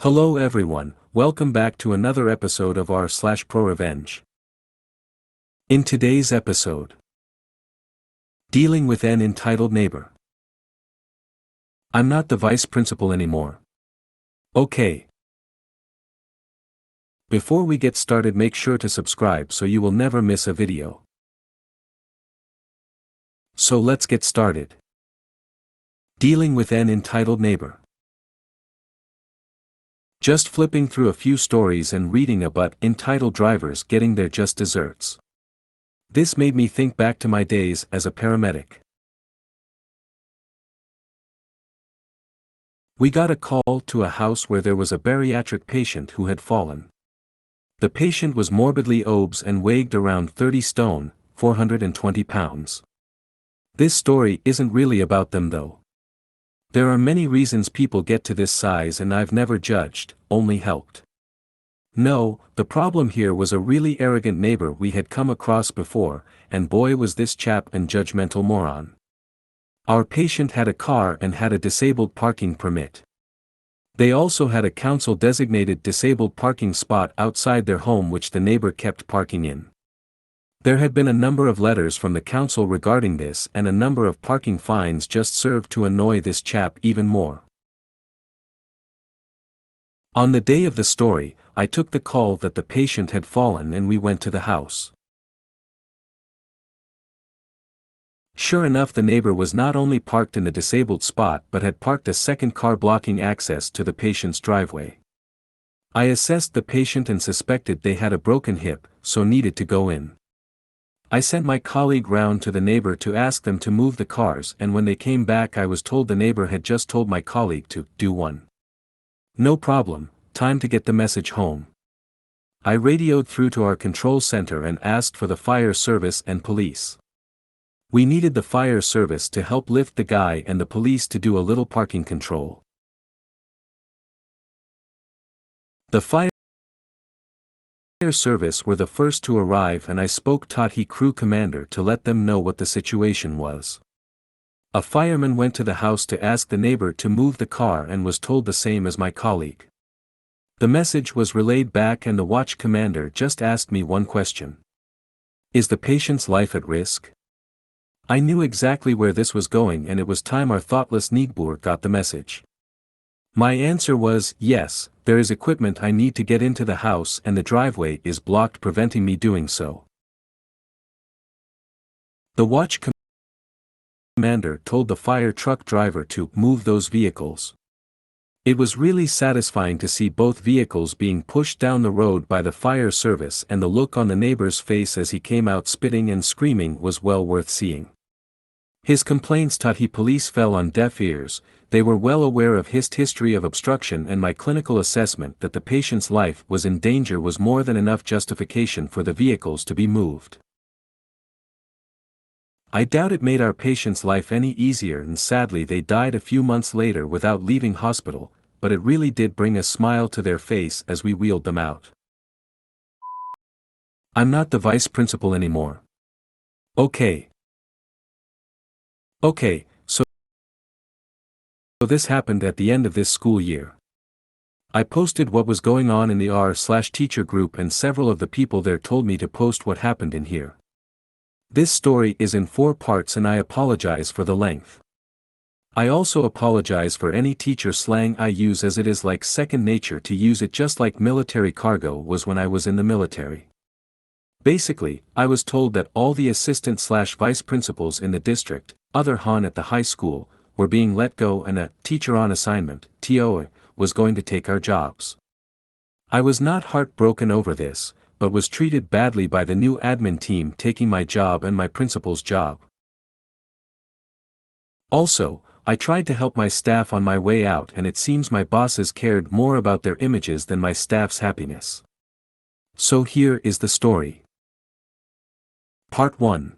Hello everyone, welcome back to another episode of r/ProRevenge. In today's episode, dealing with an entitled neighbor. I'm not the vice principal anymore. Okay. Before we get started, make sure to subscribe so you will never miss a video. So let's get started. Dealing with an entitled neighbor. Just flipping through a few stories and reading about entitled drivers getting their just desserts. This made me think back to my days as a paramedic. We got a call to a house where there was a bariatric patient who had fallen. The patient was morbidly obese and weighed around 30 stone, 420 pounds. This story isn't really about them though. There are many reasons people get to this size, and I've never judged, only helped. No, the problem here was a really arrogant neighbor we had come across before, and boy was this chap an judgmental moron. Our patient had a car and had a disabled parking permit. They also had a council-designated disabled parking spot outside their home which the neighbor kept parking in. There had been a number of letters from the council regarding this, and a number of parking fines just served to annoy this chap even more. On the day of the story, I took the call that the patient had fallen and we went to the house. Sure enough, the neighbor was not only parked in the disabled spot but had parked a second car blocking access to the patient's driveway. I assessed the patient and suspected they had a broken hip, so needed to go in. I sent my colleague round to the neighbor to ask them to move the cars, and when they came back I was told the neighbor had just told my colleague to do one. No problem, time to get the message home. I radioed through to our control center and asked for the fire service and police. We needed the fire service to help lift the guy and the police to do a little parking control. The fire service were the first to arrive, and I spoke to the crew commander to let them know what the situation was. A fireman went to the house to ask the neighbor to move the car and was told the same as my colleague. The message was relayed back and the watch commander just asked me one question. Is the patient's life at risk? I knew exactly where this was going, and it was time our thoughtless neighbor got the message. My answer was, yes, there is equipment I need to get into the house and the driveway is blocked preventing me doing so. The watch commander told the fire truck driver to move those vehicles. It was really satisfying to see both vehicles being pushed down the road by the fire service, and the look on the neighbor's face as he came out spitting and screaming was well worth seeing. His complaints to the police fell on deaf ears. They were well aware of his history of obstruction, and my clinical assessment that the patient's life was in danger was more than enough justification for the vehicles to be moved. I doubt it made our patient's life any easier, and sadly they died a few months later without leaving hospital, but it really did bring a smile to their face as we wheeled them out. I'm not the vice principal anymore. Okay, so this happened at the end of this school year. I posted what was going on in the r/teacher group, and several of the people there told me to post what happened in here. This story is in 4 parts and I apologize for the length. I also apologize for any teacher slang I use, as it is like second nature to use it, just like military cargo was when I was in the military. Basically, I was told that all the assistant/vice principals in the district, other Han at the high school, were being let go, and a teacher on assignment, TO, was going to take our jobs. I was not heartbroken over this, but was treated badly by the new admin team taking my job and my principal's job. Also, I tried to help my staff on my way out, and it seems my bosses cared more about their images than my staff's happiness. So here is the story. Part 1.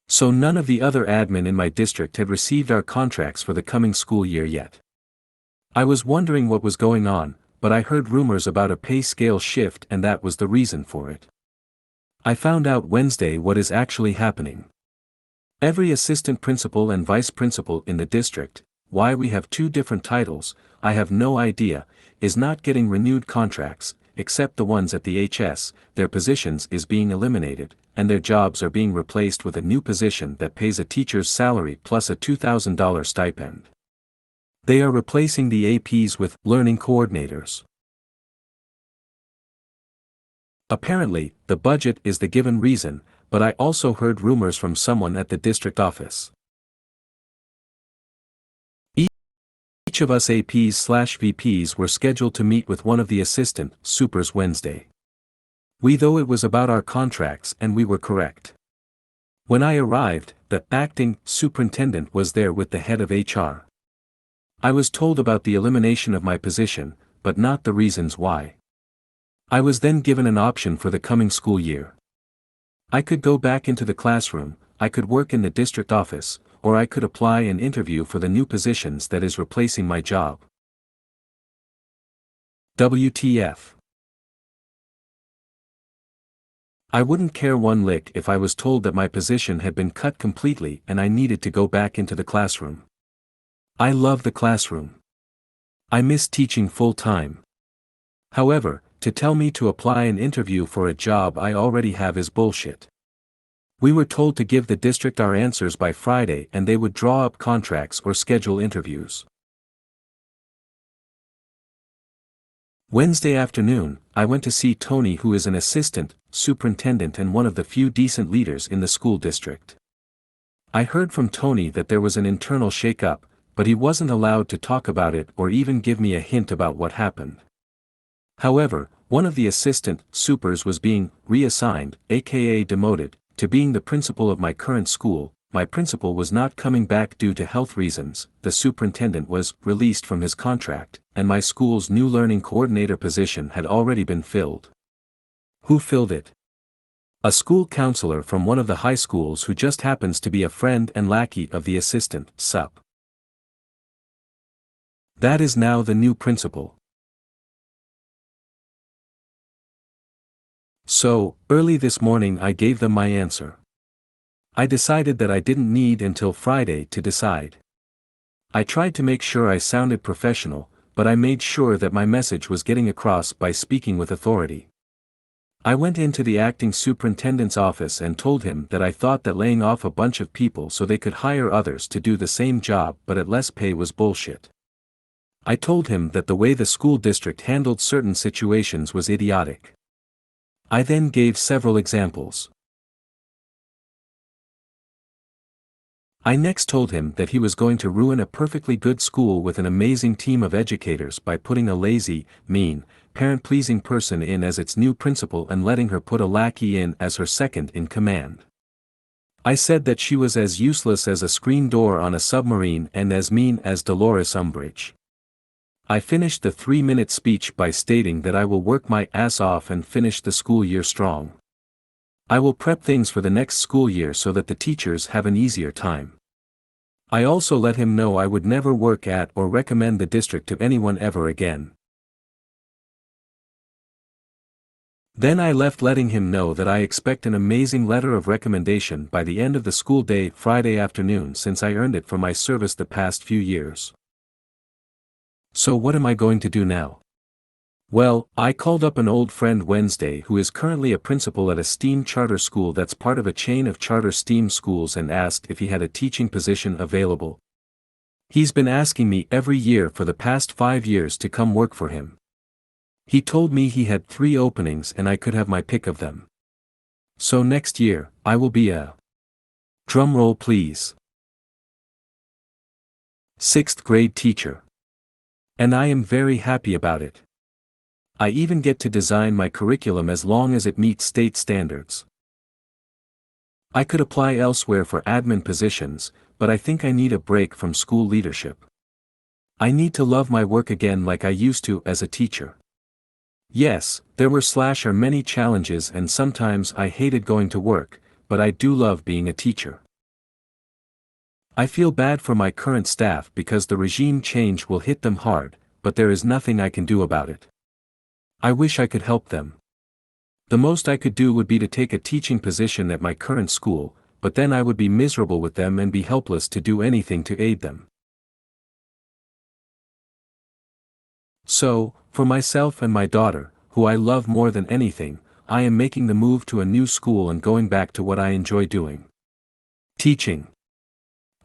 So none of the other admin in my district had received our contracts for the coming school year yet. I was wondering what was going on, but I heard rumors about a pay scale shift, and that was the reason for it. I found out Wednesday what is actually happening. Every assistant principal and vice principal in the district, why we have two different titles, I have no idea, is not getting renewed contracts, except the ones at the HS, their positions is being eliminated, and their jobs are being replaced with a new position that pays a teacher's salary plus a $2,000 stipend. They are replacing the APs with learning coordinators. Apparently, the budget is the given reason, but I also heard rumors from someone at the district office. Each of us APs/VPs were scheduled to meet with one of the assistant supers Wednesday. Though it was about our contracts and we were correct. When I arrived, the acting superintendent was there with the head of HR. I was told about the elimination of my position, but not the reasons why. I was then given an option for the coming school year. I could go back into the classroom, I could work in the district office, or I could apply and interview for the new positions that is replacing my job. WTF. I wouldn't care one lick if I was told that my position had been cut completely and I needed to go back into the classroom. I love the classroom. I miss teaching full-time. However, to tell me to apply and interview for a job I already have is bullshit. We were told to give the district our answers by Friday and they would draw up contracts or schedule interviews. Wednesday afternoon, I went to see Tony, who is an assistant superintendent and one of the few decent leaders in the school district. I heard from Tony that there was an internal shake-up, but he wasn't allowed to talk about it or even give me a hint about what happened. However, one of the assistant supers was being reassigned, aka demoted, to being the principal of my current school. My principal was not coming back due to health reasons, the superintendent was released from his contract, and my school's new learning coordinator position had already been filled. Who filled it? A school counselor from one of the high schools who just happens to be a friend and lackey of the assistant sup. That is now the new principal. So, early this morning I gave them my answer. I decided that I didn't need until Friday to decide. I tried to make sure I sounded professional, but I made sure that my message was getting across by speaking with authority. I went into the acting superintendent's office and told him that I thought that laying off a bunch of people so they could hire others to do the same job but at less pay was bullshit. I told him that the way the school district handled certain situations was idiotic. I then gave several examples. I next told him that he was going to ruin a perfectly good school with an amazing team of educators by putting a lazy, mean, parent-pleasing person in as its new principal and letting her put a lackey in as her second in command. I said that she was as useless as a screen door on a submarine and as mean as Dolores Umbridge. I finished the 3-minute speech by stating that I will work my ass off and finish the school year strong. I will prep things for the next school year so that the teachers have an easier time. I also let him know I would never work at or recommend the district to anyone ever again. Then I left letting him know that I expect an amazing letter of recommendation by the end of the school day Friday afternoon since I earned it for my service the past few years. So what am I going to do now? Well, I called up an old friend Wednesday who is currently a principal at a STEAM charter school that's part of a chain of charter STEAM schools and asked if he had a teaching position available. He's been asking me every year for the past 5 years to come work for him. He told me he had 3 openings and I could have my pick of them. So next year, I will be a drum roll please 6th grade teacher. And I am very happy about it. I even get to design my curriculum as long as it meets state standards. I could apply elsewhere for admin positions, but I think I need a break from school leadership. I need to love my work again like I used to as a teacher. Yes, there were many challenges and sometimes I hated going to work, but I do love being a teacher. I feel bad for my current staff because the regime change will hit them hard, but there is nothing I can do about it. I wish I could help them. The most I could do would be to take a teaching position at my current school, but then I would be miserable with them and be helpless to do anything to aid them. So, for myself and my daughter, who I love more than anything, I am making the move to a new school and going back to what I enjoy doing. Teaching.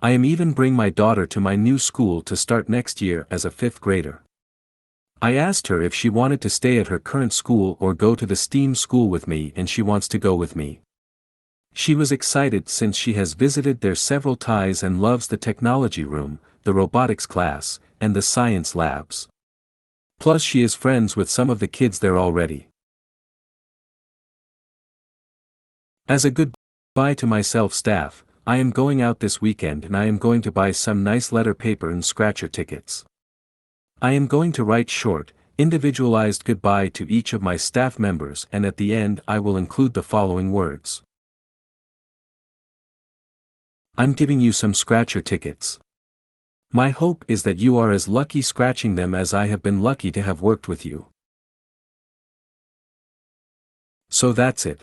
I am even bring my daughter to my new school to start next year as a 5th grader. I asked her if she wanted to stay at her current school or go to the STEAM school with me, and she wants to go with me. She was excited since she has visited there several times and loves the technology room, the robotics class, and the science labs. Plus she is friends with some of the kids there already. As a goodbye to myself staff, I am going out this weekend and I am going to buy some nice letter paper and scratcher tickets. I am going to write short, individualized goodbye to each of my staff members, and at the end I will include the following words. I'm giving you some scratcher tickets. My hope is that you are as lucky scratching them as I have been lucky to have worked with you. So that's it.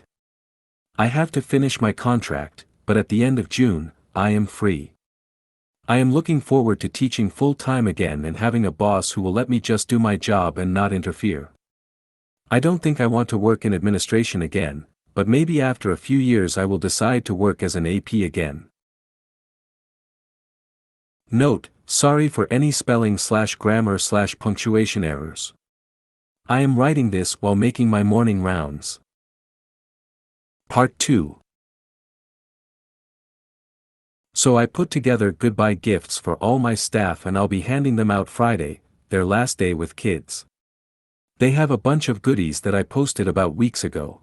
I have to finish my contract, but at the end of June, I am free. I am looking forward to teaching full-time again and having a boss who will let me just do my job and not interfere. I don't think I want to work in administration again, but maybe after a few years I will decide to work as an AP again. Note, sorry for any spelling/grammar/punctuation errors. I am writing this while making my morning rounds. Part 2. So I put together goodbye gifts for all my staff and I'll be handing them out Friday, their last day with kids. They have a bunch of goodies that I posted about weeks ago.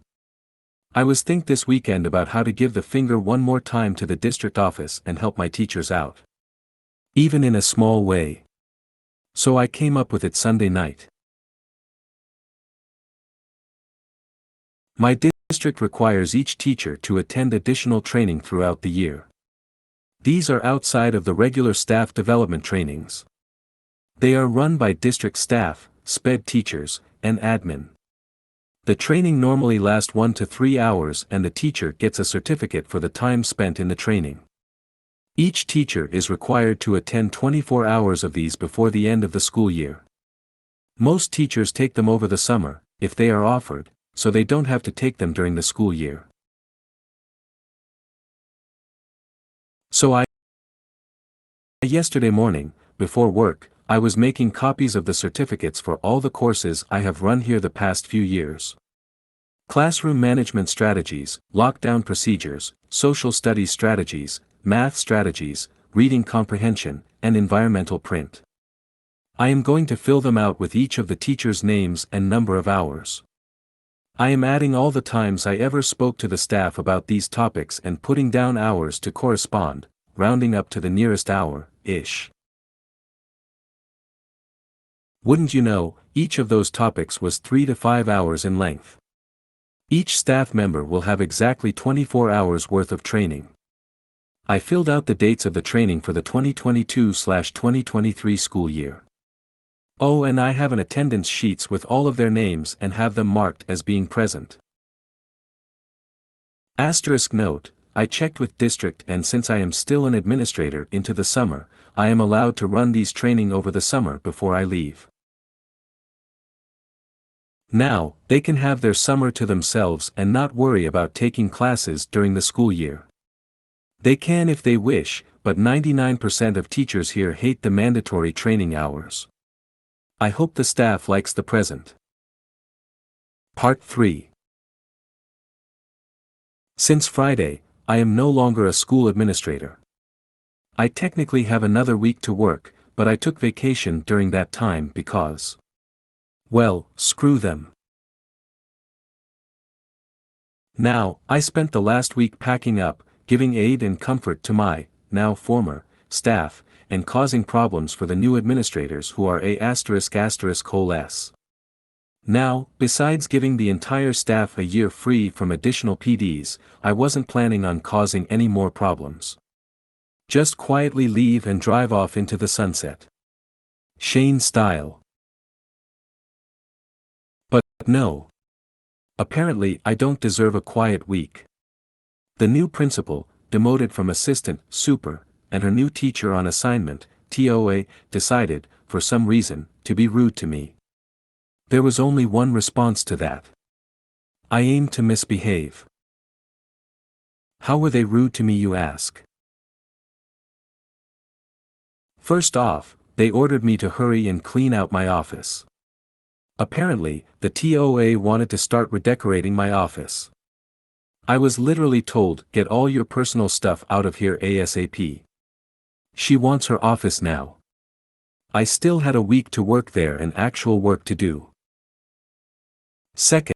I was think this weekend about how to give the finger one more time to the district office and help my teachers out. Even in a small way. So I came up with it Sunday night. My district requires each teacher to attend additional training throughout the year. These are outside of the regular staff development trainings. They are run by district staff, SPED teachers, and admin. The training normally lasts 1 to 3 hours and the teacher gets a certificate for the time spent in the training. Each teacher is required to attend 24 hours of these before the end of the school year. Most teachers take them over the summer, if they are offered, so they don't have to take them during the school year. So yesterday morning, before work, I was making copies of the certificates for all the courses I have run here the past few years. Classroom management strategies, lockdown procedures, social studies strategies, math strategies, reading comprehension, and environmental print. I am going to fill them out with each of the teachers' names and number of hours. I am adding all the times I ever spoke to the staff about these topics and putting down hours to correspond, rounding up to the nearest hour-ish. Wouldn't you know, each of those topics was 3 to 5 hours in length. Each staff member will have exactly 24 hours worth of training. I filled out the dates of the training for the 2022/2023 school year. Oh, and I have an attendance sheets with all of their names and have them marked as being present. Asterisk note, I checked with district and since I am still an administrator into the summer, I am allowed to run these training over the summer before I leave. Now, they can have their summer to themselves and not worry about taking classes during the school year. They can if they wish, but 99% of teachers here hate the mandatory training hours. I hope the staff likes the present. Part 3. Since Friday, I am no longer a school administrator. I technically have another week to work, but I took vacation during that time because, well, screw them. Now, I spent the last week packing up, giving aid and comfort to my, now former, staff, and causing problems for the new administrators who are A*****s. Now, besides giving the entire staff a year free from additional PDs, I wasn't planning on causing any more problems. Just quietly leave and drive off into the sunset. Shane style. But no. Apparently I don't deserve a quiet week. The new principal, demoted from assistant, super, and her new teacher on assignment, TOA, decided, for some reason, to be rude to me. There was only one response to that. I aimed to misbehave. How were they rude to me, you ask? First off, they ordered me to hurry and clean out my office. Apparently, the TOA wanted to start redecorating my office. I was literally told, get all your personal stuff out of here ASAP. She wants her office now. I still had a week to work there and actual work to do. Second,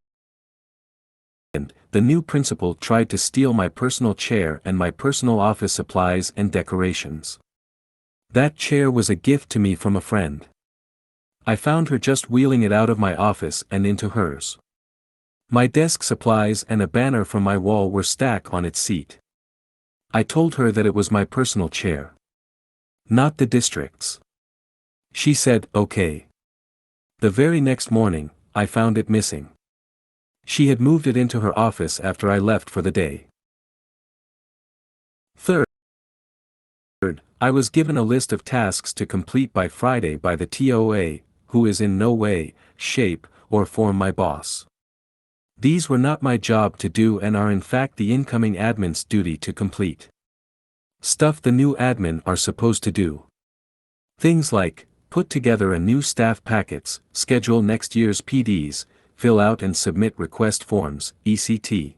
the new principal tried to steal my personal chair and my personal office supplies and decorations. That chair was a gift to me from a friend. I found her just wheeling it out of my office and into hers. My desk supplies and a banner from my wall were stacked on its seat. I told her that it was my personal chair, not the district's. She said, okay. The very next morning, I found it missing. She had moved it into her office after I left for the day. Third, I was given a list of tasks to complete by Friday by the TOA, who is in no way, shape, or form my boss. These were not my job to do and are in fact the incoming admin's duty to complete. Stuff the new admin are supposed to do. Things like, put together a new staff packets, schedule next year's PDs, fill out and submit request forms, etc.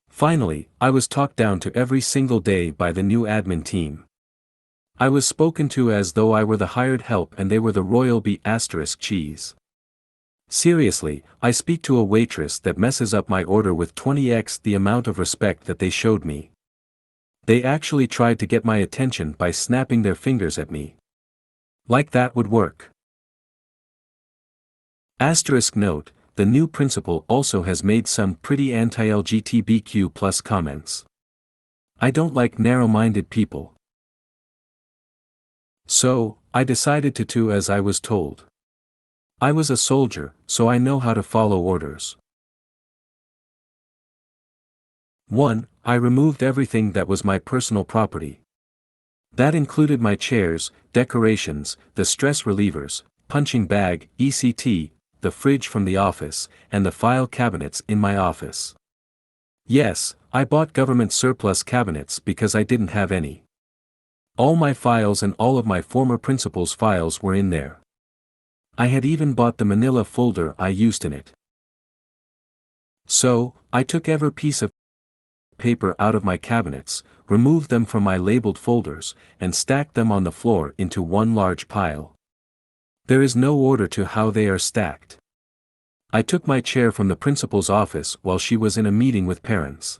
Finally, I was talked down to every single day by the new admin team. I was spoken to as though I were the hired help and they were the royal cheese. Seriously, I speak to a waitress that messes up my order with 20x the amount of respect that they showed me. They actually tried to get my attention by snapping their fingers at me. Like that would work. Asterisk note, the new principal also has made some pretty anti-LGBTQ+ comments. I don't like narrow-minded people. So, I decided to do as I was told. I was a soldier, so I know how to follow orders. 1. I removed everything that was my personal property. That included my chairs, decorations, the stress relievers, punching bag, etc., the fridge from the office, and the file cabinets in my office. Yes, I bought government surplus cabinets because I didn't have any. All my files and all of my former principal's files were in there. I had even bought the manila folder I used in it. So, I took every piece of paper out of my cabinets, removed them from my labeled folders, and stacked them on the floor into one large pile. There is no order to how they are stacked. I took my chair from the principal's office while she was in a meeting with parents.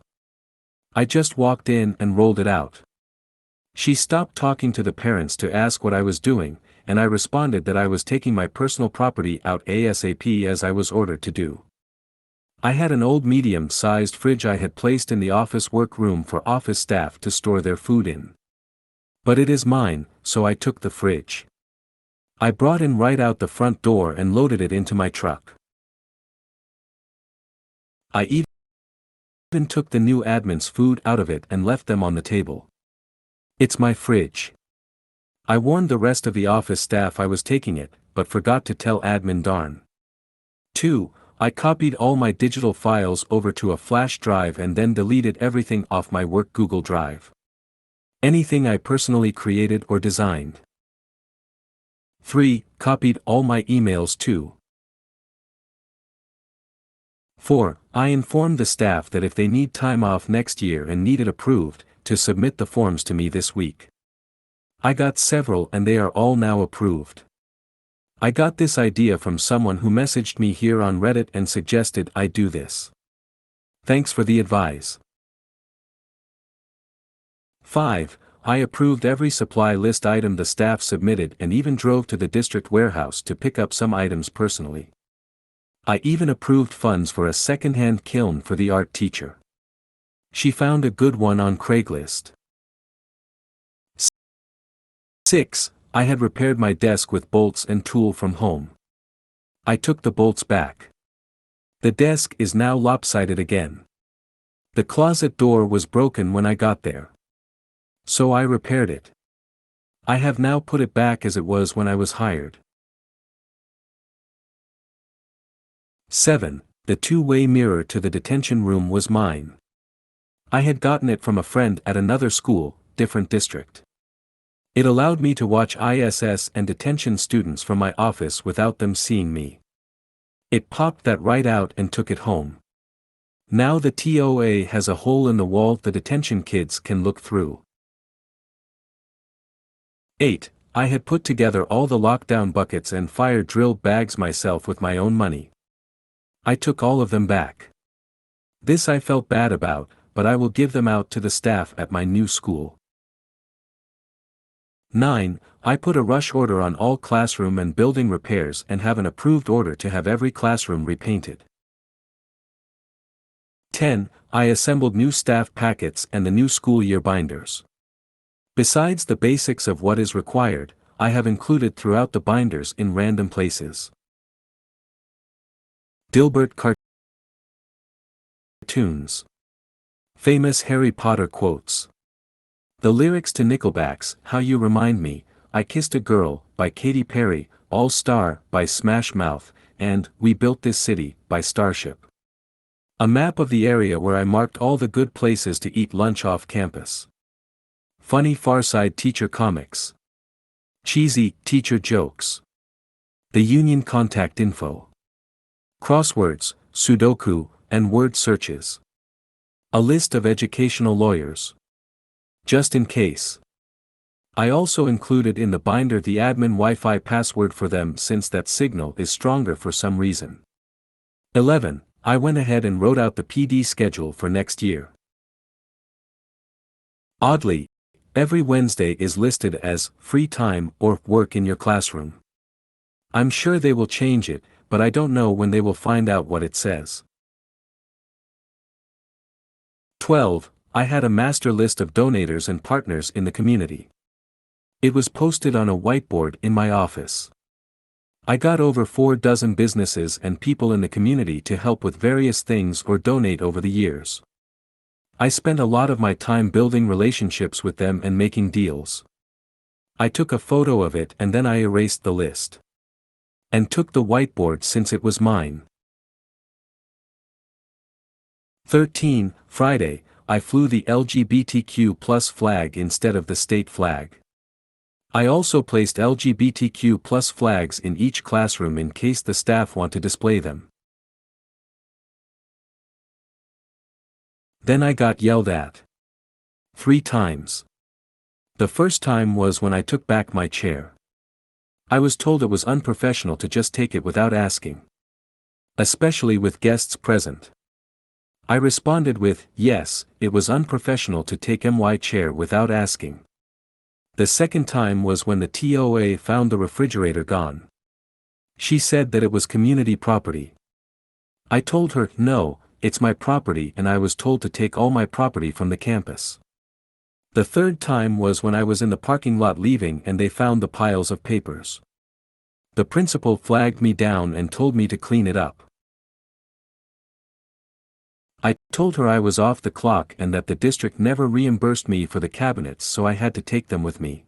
I just walked in and rolled it out. She stopped talking to the parents to ask what I was doing, and I responded that I was taking my personal property out ASAP as I was ordered to do. I had an old medium-sized fridge I had placed in the office workroom for office staff to store their food in. But it is mine, so I took the fridge. I brought it right out the front door and loaded it into my truck. I even took the new admin's food out of it and left them on the table. It's my fridge. I warned the rest of the office staff I was taking it, but forgot to tell admin darn. 2. I copied all my digital files over to a flash drive and then deleted everything off my work Google Drive. Anything I personally created or designed. 3. Copied all my emails too. 4. I informed the staff that if they need time off next year and need it approved, to submit the forms to me this week. I got several and they are all now approved. I got this idea from someone who messaged me here on Reddit and suggested I do this. Thanks for the advice. 5. I approved every supply list item the staff submitted and even drove to the district warehouse to pick up some items personally. I even approved funds for a second-hand kiln for the art teacher. She found a good one on Craigslist. 6. I had repaired my desk with bolts and tool from home. I took the bolts back. The desk is now lopsided again. The closet door was broken when I got there. So I repaired it. I have now put it back as it was when I was hired. 7. The two-way mirror to the detention room was mine. I had gotten it from a friend at another school, different district. It allowed me to watch ISS and detention students from my office without them seeing me. It popped that right out and took it home. Now the TOA has a hole in the wall the detention kids can look through. 8. I had put together all the lockdown buckets and fire drill bags myself with my own money. I took all of them back. This I felt bad about, but I will give them out to the staff at my new school. 9. I put a rush order on all classroom and building repairs and have an approved order to have every classroom repainted. 10. I assembled new staff packets and the new school year binders. Besides the basics of what is required, I have included throughout the binders in random places. Dilbert cartoons. Famous Harry Potter quotes. The lyrics to Nickelback's How You Remind Me, I Kissed a Girl, by Katy Perry, All Star, by Smash Mouth, and We Built This City, by Starship. A map of the area where I marked all the good places to eat lunch off campus. Funny Farside teacher comics. Cheesy teacher jokes. The union contact info. Crosswords, Sudoku, and word searches. A list of educational lawyers. Just in case. I also included in the binder the admin Wi-Fi password for them since that signal is stronger for some reason. 11. I went ahead and wrote out the PD schedule for next year. Oddly, every Wednesday is listed as free time or work in your classroom. I'm sure they will change it, but I don't know when they will find out what it says. 12. I had a master list of donators and partners in the community. It was posted on a whiteboard in my office. I got over 4 dozen businesses and people in the community to help with various things or donate over the years. I spent a lot of my time building relationships with them and making deals. I took a photo of it and then I erased the list. And took the whiteboard since it was mine. 13. Friday, I flew the LGBTQ+ flag instead of the state flag. I also placed LGBTQ+ flags in each classroom in case the staff want to display them. Then I got yelled at. 3 times. The first time was when I took back my chair. I was told it was unprofessional to just take it without asking. Especially with guests present. I responded with, yes, it was unprofessional to take my chair without asking. The second time was when the TOA found the refrigerator gone. She said that it was community property. I told her, no, it's my property, and I was told to take all my property from the campus. The third time was when I was in the parking lot leaving and they found the piles of papers. The principal flagged me down and told me to clean it up. I told her I was off the clock and that the district never reimbursed me for the cabinets, so I had to take them with me.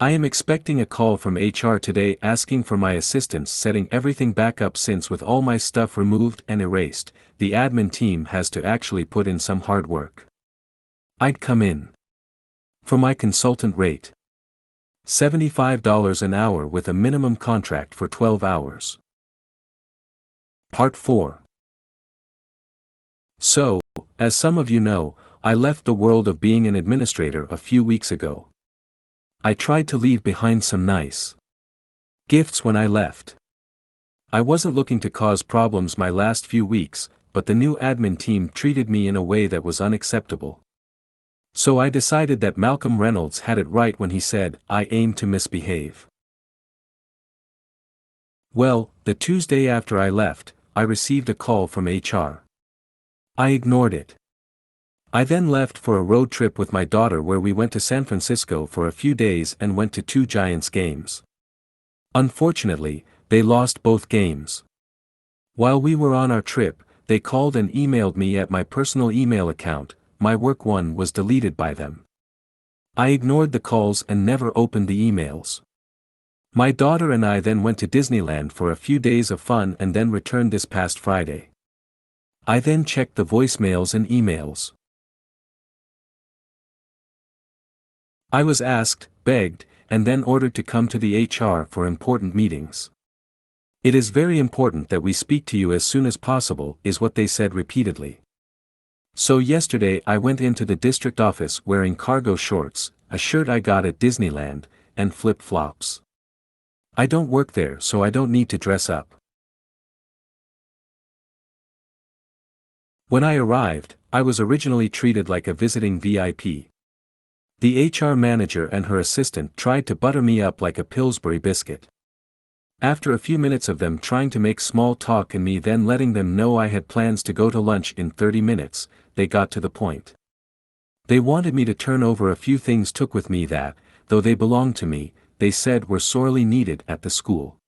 I am expecting a call from HR today asking for my assistance setting everything back up, since with all my stuff removed and erased, the admin team has to actually put in some hard work. I'd come in. For my consultant rate. $75 an hour with a minimum contract for 12 hours. Part 4. So, as some of you know, I left the world of being an administrator a few weeks ago. I tried to leave behind some nice gifts when I left. I wasn't looking to cause problems my last few weeks, but the new admin team treated me in a way that was unacceptable. So I decided that Malcolm Reynolds had it right when he said, I aim to misbehave. Well, the Tuesday after I left, I received a call from HR. I ignored it. I then left for a road trip with my daughter where we went to San Francisco for a few days and went to 2 Giants games. Unfortunately, they lost both games. While we were on our trip, they called and emailed me at my personal email account. My work one was deleted by them. I ignored the calls and never opened the emails. My daughter and I then went to Disneyland for a few days of fun and then returned this past Friday. I then checked the voicemails and emails. I was asked, begged, and then ordered to come to the HR for important meetings. It is very important that we speak to you as soon as possible, is what they said repeatedly. So yesterday I went into the district office wearing cargo shorts, a shirt I got at Disneyland, and flip-flops. I don't work there, so I don't need to dress up. When I arrived, I was originally treated like a visiting VIP. The HR manager and her assistant tried to butter me up like a Pillsbury biscuit. After a few minutes of them trying to make small talk and me then letting them know I had plans to go to lunch in 30 minutes, they got to the point. They wanted me to turn over a few things took with me that, though they belonged to me, they said were sorely needed at the school.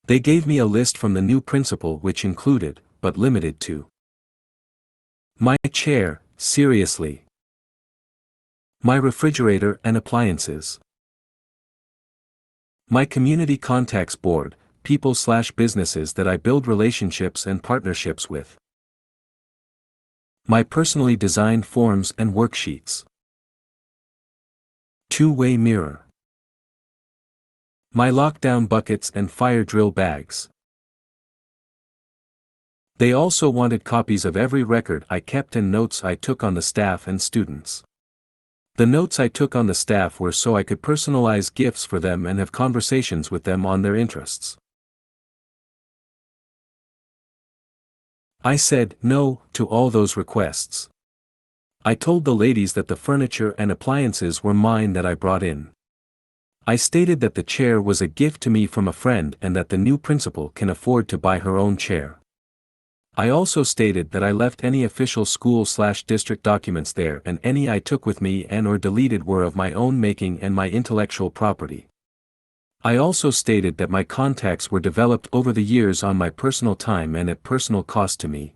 They gave me a list from the new principal which included, but limited to, my chair, seriously, my refrigerator and appliances, my community contacts board, people/businesses that I build relationships and partnerships with, my personally designed forms and worksheets, two-way mirror, my lockdown buckets and fire drill bags. They also wanted copies of every record I kept and notes I took on the staff and students. The notes I took on the staff were so I could personalize gifts for them and have conversations with them on their interests. I said no to all those requests. I told the ladies that the furniture and appliances were mine that I brought in. I stated that the chair was a gift to me from a friend and that the new principal can afford to buy her own chair. I also stated that I left any official school/district documents there and any I took with me and or deleted were of my own making and my intellectual property. I also stated that my contacts were developed over the years on my personal time and at personal cost to me.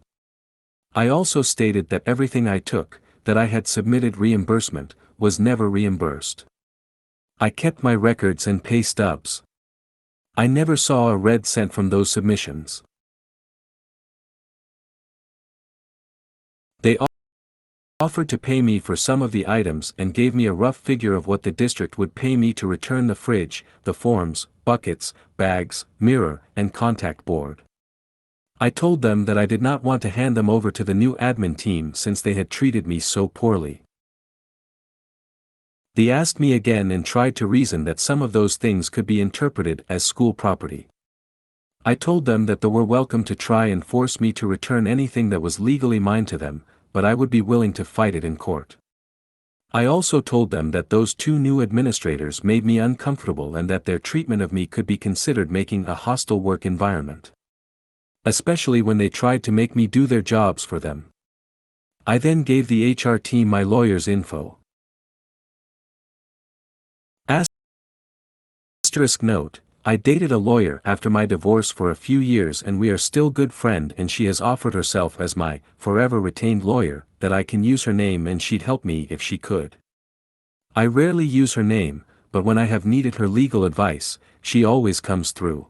I also stated that everything I took, that I had submitted reimbursement, was never reimbursed. I kept my records and pay stubs. I never saw a red cent from those submissions. They offered to pay me for some of the items and gave me a rough figure of what the district would pay me to return the fridge, the forms, buckets, bags, mirror, and contact board. I told them that I did not want to hand them over to the new admin team since they had treated me so poorly. They asked me again and tried to reason that some of those things could be interpreted as school property. I told them that they were welcome to try and force me to return anything that was legally mine to them, but I would be willing to fight it in court. I also told them that those two new administrators made me uncomfortable and that their treatment of me could be considered making a hostile work environment. Especially when they tried to make me do their jobs for them. I then gave the HR team my lawyer's info. Asterisk note, I dated a lawyer after my divorce for a few years and we are still good friend and she has offered herself as my forever retained lawyer, that I can use her name and she'd help me if she could. I rarely use her name, but when I have needed her legal advice, she always comes through.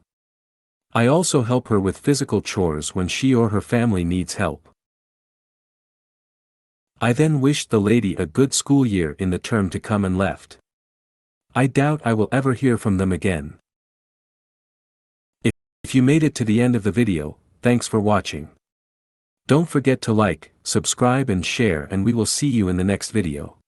I also help her with physical chores when she or her family needs help. I then wished the lady a good school year in the term to come and left. I doubt I will ever hear from them again. If you made it to the end of the video, thanks for watching. Don't forget to like, subscribe and share and we will see you in the next video.